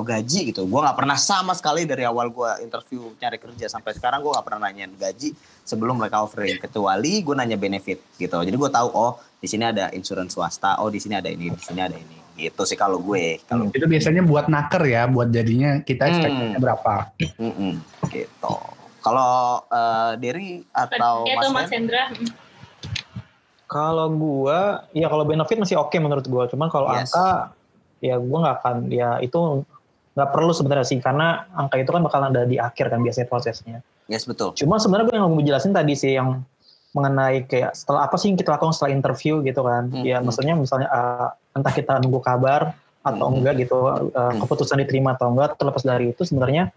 gaji gitu, gue nggak pernah sama sekali dari awal gue interview nyari kerja sampai sekarang gue nggak pernah nanyain gaji sebelum mereka offering, kecuali gue nanya benefit gitu. Jadi gue tahu di sini ada insurance swasta, di sini ada ini, di sini ada ini. Gitu sih kalau gue. Itu biasanya buat naker ya, buat jadinya kita expect-nya berapa. Gitu. Kalau Dery atau Mas Hendra? Kalau gue, ya kalau benefit masih oke menurut gue. Cuman kalau angka, ya gue nggak akan, ya itu nggak perlu sebenarnya sih. Karena angka itu kan bakalan ada di akhir kan biasanya prosesnya. Yes, betul. Cuma sebenarnya gue yang mau jelasin tadi sih yang mengenai kayak setelah apa sih yang kita lakukan setelah interview gitu kan. Ya maksudnya misalnya entah kita nunggu kabar atau enggak gitu, keputusan diterima atau enggak, terlepas dari itu sebenarnya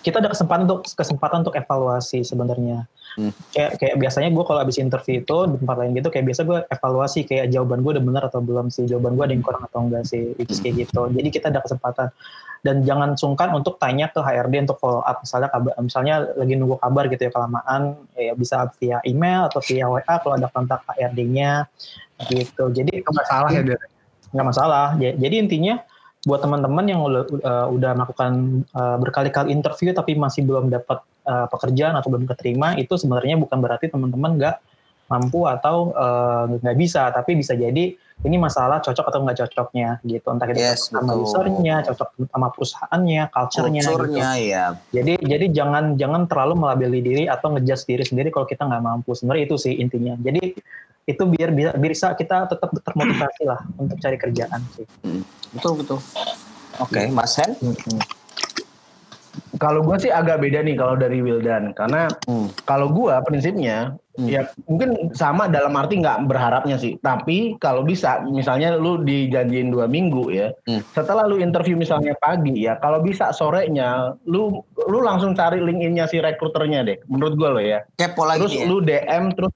kita ada kesempatan untuk evaluasi sebenarnya. Kayak biasanya gue kalau habis interview itu di tempat lain gitu, kayak biasa gue evaluasi kayak jawaban gue udah benar atau belum sih, jawaban gue ada yang kurang atau enggak sih, itu kayak gitu. Jadi kita ada kesempatan, dan jangan sungkan untuk tanya ke HRD untuk follow up, misalnya lagi nunggu kabar gitu ya kelamaan, ya bisa via email atau via WA kalau ada kontak HRD-nya gitu. Jadi Itu nggak salah ya, Der? nggak masalah. Jadi intinya buat teman-teman yang udah melakukan berkali-kali interview tapi masih belum dapat pekerjaan atau belum keterima, itu sebenarnya bukan berarti teman-teman nggak mampu atau nggak bisa, tapi bisa jadi ini masalah cocok atau nggak cocoknya gitu. Entah kita cocok sama usernya, cocok sama perusahaannya, culture-nya gitu. Ya. Jadi jangan terlalu melabeli diri atau ngejudge diri sendiri kalau kita nggak mampu. Sebenarnya itu sih intinya. Jadi itu biar bisa kita tetap termotivasi lah untuk cari kerjaan sih. Betul. Oke, Mas Hen? Kalau gue sih agak beda nih kalau dari Wildan, karena kalau gue prinsipnya ya mungkin sama dalam arti nggak berharapnya sih, tapi kalau bisa misalnya lu dijanjiin 2 minggu ya, setelah lu interview misalnya pagi ya, kalau bisa sorenya lu langsung cari LinkedIn-nya si rekruternya deh, menurut gue lo ya. Kepo lagi terus ya? Lu DM terus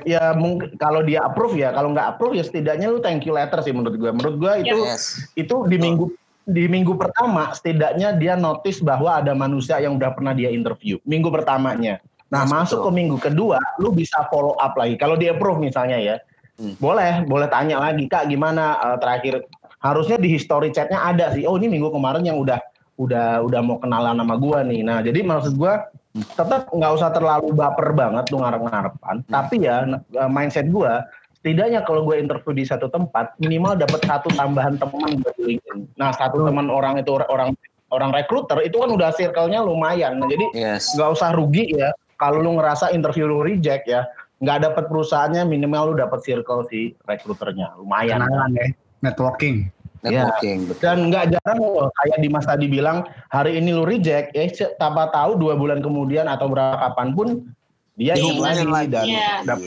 ya mungkin kalau dia approve ya, kalau nggak approve ya setidaknya lu thank you letter sih menurut gue. Menurut gue itu di minggu pertama setidaknya dia notice bahwa ada manusia yang udah pernah dia interview minggu pertamanya. Nah masuk ke minggu kedua lu bisa follow up lagi. Kalau dia approve misalnya ya, boleh tanya lagi, Kak gimana terakhir. Harusnya di history chatnya ada sih. Oh ini minggu kemarin yang udah mau kenalan sama gua nih. Nah jadi maksud gua tetap nggak usah terlalu baper banget lu ngarep-ngarepan. Tapi ya mindset gua, setidaknya kalau gue interview di satu tempat minimal dapat 1 tambahan teman buat LinkedIn. Nah 1 teman orang itu orang rekruter itu kan udah circle-nya lumayan. Nah, jadi nggak usah rugi ya kalau lu ngerasa interview lu reject ya, nggak dapat perusahaannya, minimal lu dapat circle si rekruternya lumayan. Kenalan ya, networking. Ya, dan nggak jarang loh, kayak Dimas tadi bilang hari ini lu reject, tanpa tahu 2 bulan kemudian atau berapa kapanpun dia ingin lagi dan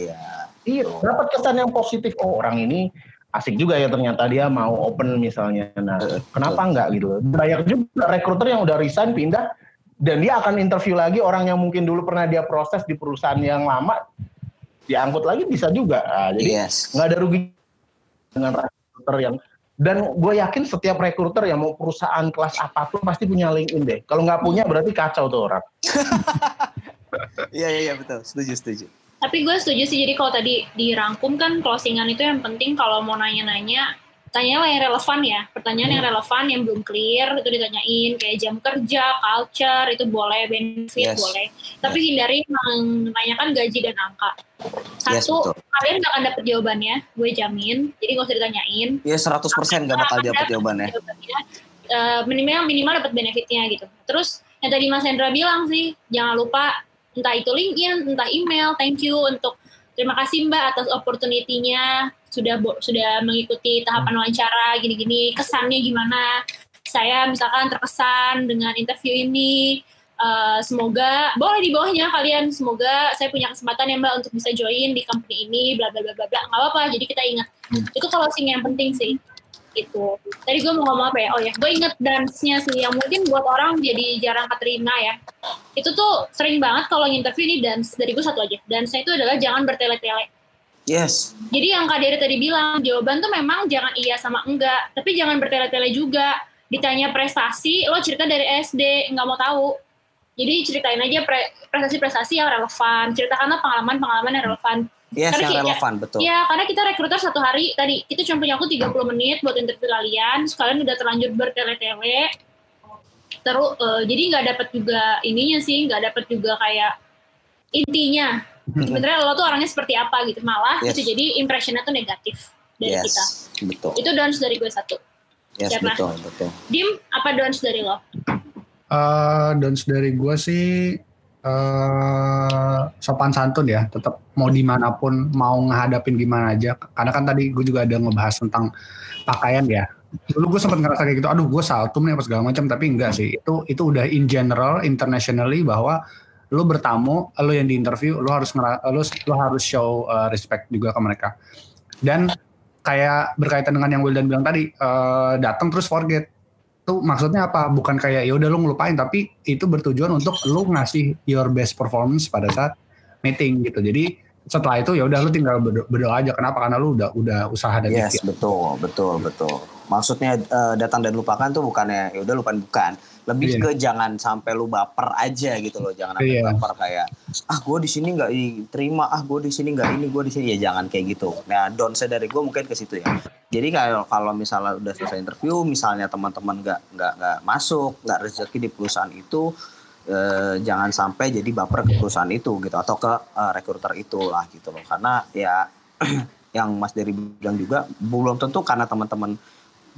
dapat kesan yang positif. Oh orang ini asik juga ya ternyata, dia mau open misalnya. Nah kenapa enggak gitu? Banyak juga rekruter yang udah resign pindah dan dia akan interview lagi orang yang mungkin dulu pernah dia proses di perusahaan yang lama, diangkut lagi bisa juga. Nah, jadi nggak ada rugi dengan rekruter yang. Dan gue yakin setiap rekruter yang mau perusahaan kelas apapun pasti punya LinkedIn deh. Kalau nggak punya berarti kacau tuh orang. Iya betul, setuju. Tapi gue setuju sih, jadi kalau tadi dirangkum kan closingan itu yang penting kalau mau nanya-nanya, tanyalah yang relevan ya. Pertanyaan yang relevan, yang belum clear itu ditanyain, kayak jam kerja, culture itu boleh, benefit boleh. Tapi hindari menanyakan gaji dan angka. Satu, kalian gak akan dapet jawabannya, gue jamin. Jadi gak usah ditanyain. Iya 100% gak bakal dapet jawabannya. Minimal dapet benefitnya gitu. Terus yang tadi Mas Hendra bilang sih, jangan lupa entah itu LinkedIn, entah email, thank you untuk terima kasih Mbak atas opportunity-nya, sudah mengikuti tahapan wawancara gini-gini, kesannya gimana? Saya misalkan terkesan dengan interview ini, semoga boleh di bawahnya kalian, semoga saya punya kesempatan ya Mbak untuk bisa join di company ini, bla bla bla bla bla, nggak apa-apa. Jadi kita ingat itu closing yang penting sih. Itu tadi gue mau ngomong apa ya, gue inget dance-nya sih yang mungkin buat orang jadi jarang keterima ya. Itu tuh sering banget kalau interview ini dance, dari gue satu aja, dance-nya itu adalah jangan bertele-tele. Jadi yang Kak Dery tadi bilang, jawaban tuh memang jangan iya sama enggak, tapi jangan bertele-tele juga. Ditanya prestasi, lo cerita dari SD, nggak mau tahu. Jadi ceritain aja prestasi-prestasi yang relevan, ceritakanlah pengalaman-pengalaman yang relevan. Yang relevan, betul. Ya, karena kita rekruter 1 hari, tadi kita cuma punya waktu 30 menit buat interview kalian udah terlanjur bertele-tele. Terus, jadi nggak dapat juga ininya sih, nggak dapat juga kayak intinya. Sebenarnya lo tuh orangnya seperti apa gitu, malah itu jadi impressionnya tuh negatif dari kita. Betul. Itu downs dari gue 1. Betul. Dim, apa downs dari lo? Downs dari gue sih sopan santun ya, tetap mau dimanapun, mau ngehadapin gimana aja. Karena kan tadi gue juga ada ngebahas tentang pakaian ya. Dulu gue sempat ngerasa kayak gitu, aduh gue saltum nih apa segala macam, tapi enggak sih. Itu udah in general, internationally bahwa lu bertamu, lu yang diinterview, lu harus show respect juga ke mereka. Dan kayak berkaitan dengan yang Wildan bilang tadi, datang terus forget. Itu maksudnya apa? Bukan kayak ya udah lu ngelupain, tapi itu bertujuan untuk lu ngasih your best performance pada saat meeting gitu. Jadi setelah itu ya udah lu tinggal berdoa aja. Kenapa? Karena lu udah usaha dan Yes, betul. Maksudnya datang dan lupakan tuh bukannya ya udah lupain, bukan. Lebih ke jangan sampai lu baper aja gitu loh. Jangan sampai baper kayak gue di sini nggak diterima, gue di sini nggak ini, gue di sini, ya jangan kayak gitu. Nah, downside dari gue mungkin ke situ ya. Jadi kalau misalnya udah selesai interview, misalnya teman-teman nggak masuk, nggak rezeki di perusahaan itu, jangan sampai jadi baper ke perusahaan itu gitu, atau ke recruiter itulah gitu loh. Karena ya yang Mas Dery bilang juga belum tentu karena teman-teman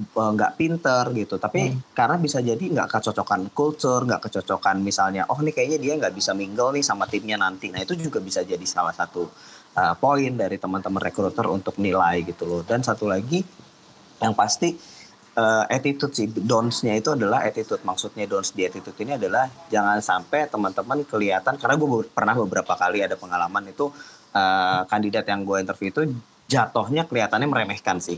nggak pinter gitu, tapi karena bisa jadi nggak kecocokan culture, nggak kecocokan misalnya, nih kayaknya dia nggak bisa mingle nih sama timnya nanti. Nah itu juga bisa jadi salah satu poin dari teman-teman recruiter untuk nilai gitu loh. Dan satu lagi yang pasti attitude sih, downs-nya itu adalah attitude. Maksudnya downs di attitude ini adalah jangan sampai teman-teman kelihatan, karena gue pernah beberapa kali ada pengalaman itu kandidat yang gue interview itu jatuhnya kelihatannya meremehkan sih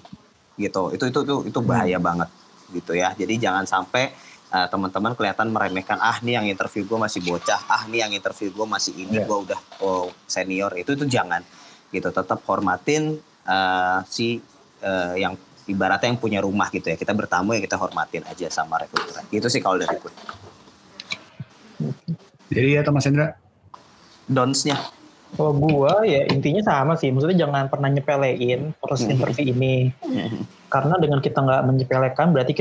gitu. Itu bahaya banget gitu ya. Jadi jangan sampai teman-teman kelihatan meremehkan, nih yang interview gue masih bocah, nih yang interview gue masih ini, gue udah senior. Itu jangan gitu. Tetap hormatin yang ibaratnya yang punya rumah gitu ya. Kita bertamu ya kita hormatin aja sama rekruter. Gitu sih kalau dari gue. Jadi ya Mas Hendra, downs-nya. Kalau gua ya intinya sama sih, maksudnya jangan pernah nyepelein proses interview ini. Karena dengan kita nggak menyepelekan berarti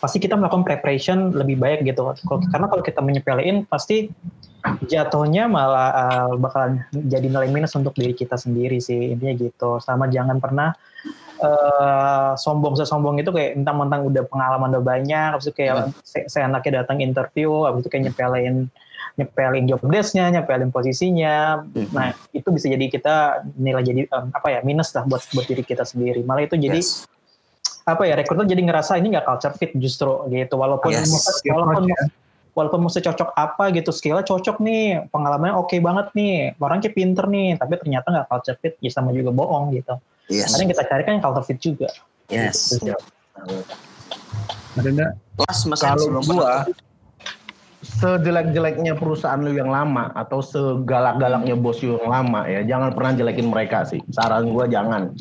pasti kita melakukan preparation lebih baik gitu. Karena kalau kita menyepelein pasti jatuhnya malah bakalan jadi nilai minus untuk diri kita sendiri sih, intinya gitu. Sama jangan pernah sombong itu kayak mentang-mentang udah pengalaman udah banyak, habis itu kayak seenaknya datang interview, habis itu kayak nyepelin job desk-nya, nyepelin posisinya. Nah, itu bisa jadi kita nilai jadi minus lah buat diri kita sendiri. Malah itu jadi rekruter jadi ngerasa ini nggak culture fit justru gitu. Walaupun mesti cocok apa gitu, skill-nya cocok nih, pengalamannya oke banget nih, orangnya pinter nih, tapi ternyata nggak culture fit, ya sama juga bohong gitu. Karena yang kita cari kan culture fit juga. Yes. Kalau gua sejelek-jeleknya perusahaan lu yang lama atau segalak-galaknya bos lu yang lama ya, jangan pernah jelekin mereka sih. Saran gua jangan.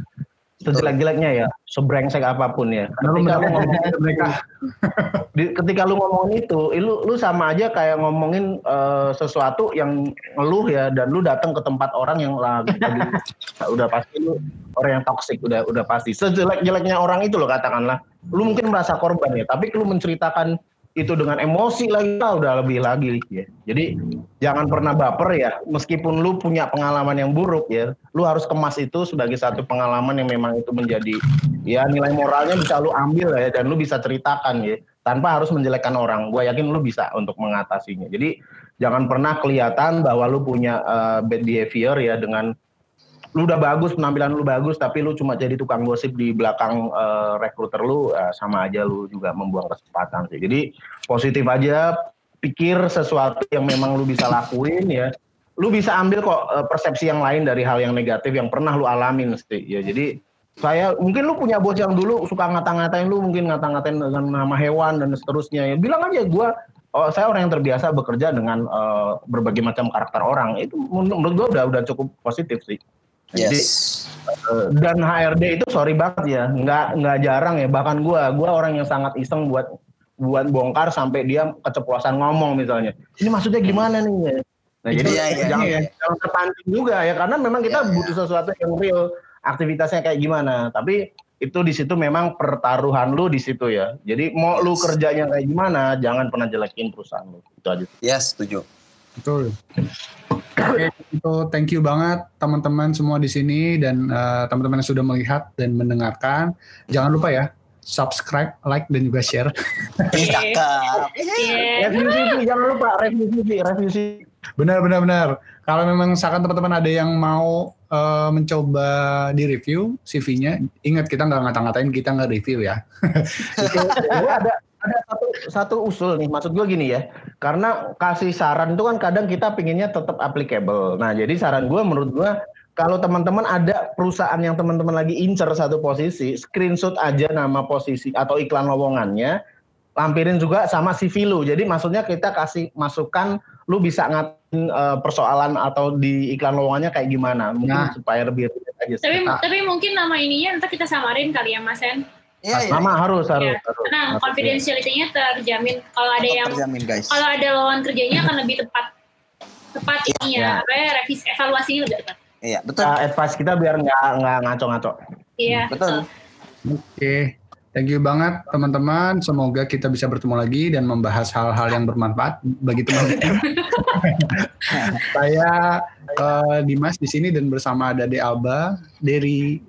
Sejelek-jeleknya ya, sebrengsek apapun ya. Ketika lu ngomongin itu, lu sama aja kayak ngomongin sesuatu yang ngeluh ya, dan lu datang ke tempat orang yang lagi udah pasti lu orang yang toksik, udah pasti. Sejelek-jeleknya orang itu lo katakanlah, lu mungkin merasa korban ya, tapi lu menceritakan itu dengan emosi lagi, udah lebih lagi ya. Jadi jangan pernah baper ya, meskipun lu punya pengalaman yang buruk ya, lu harus kemas itu sebagai satu pengalaman yang memang itu menjadi ya nilai moralnya bisa lu ambil ya, dan lu bisa ceritakan ya, tanpa harus menjelekkan orang. Gua yakin lu bisa untuk mengatasinya. Jadi jangan pernah kelihatan bahwa lu punya bad behavior ya, dengan lu udah bagus, penampilan lu bagus, tapi lu cuma jadi tukang gosip di belakang rekruter lu, sama aja lu juga membuang kesempatan sih. Jadi positif aja, pikir sesuatu yang memang lu bisa lakuin ya. Lu bisa ambil kok persepsi yang lain dari hal yang negatif yang pernah lu alamin sih. Ya jadi mungkin lu punya bos yang dulu suka ngata-ngatain lu, mungkin ngata-ngatain dengan nama hewan dan seterusnya. Ya bilang aja saya orang yang terbiasa bekerja dengan berbagai macam karakter orang. Itu menurut gua udah cukup positif sih. Jadi dan HRD itu sorry banget ya, nggak jarang ya, bahkan gua orang yang sangat iseng buat bongkar sampai dia keceplosan ngomong misalnya. Ini maksudnya gimana nih? Nah, jadi jangan terpancing juga ya, karena memang kita butuh sesuatu yang real, aktivitasnya kayak gimana. Tapi itu di situ memang pertaruhan lu di situ ya. Jadi mau lu kerjanya kayak gimana, jangan pernah jelekin perusahaan lu. Itu aja. Yes, setuju. Betul. Oke, itu thank you banget teman-teman semua di sini, dan teman-teman yang sudah melihat dan mendengarkan. Jangan lupa ya, subscribe, like, dan juga share. Cakep. Review CV, jangan lupa review CV. Benar. Kalau memang misalkan teman-teman ada yang mau mencoba di review CV-nya, ingat kita nggak ngata-ngatain, kita nggak review ya. Gue ada satu usul nih, maksud gue gini ya, karena kasih saran itu kan kadang kita pinginnya tetap applicable. Nah, jadi saran gue, menurut gue, kalau teman-teman ada perusahaan yang teman-teman lagi incer satu posisi, screenshot aja nama posisi atau iklan lowongannya, lampirin juga sama CV lu. Jadi maksudnya kita kasih masukan, lu bisa ngatin persoalan atau di iklan lowongannya kayak gimana, mungkin supaya lebih aja. Tapi mungkin nama ininya ntar kita samarin kali ya Mas Hen. Iya. Nama harus. Nah, confidentiality-nya terjamin. Kalau ada yang terjamin, guys. Kalau ada lowongan kerjanya akan lebih tepat ininya, revisi evaluasinya lebih tepat. Iya, betul. Advice kita biar nggak ngaco-ngaco. Iya, betul. Oke. Thank you banget teman-teman. Semoga kita bisa bertemu lagi dan membahas hal-hal yang bermanfaat bagi teman-teman. Saya Dimas di sini dan bersama Dade Alba dari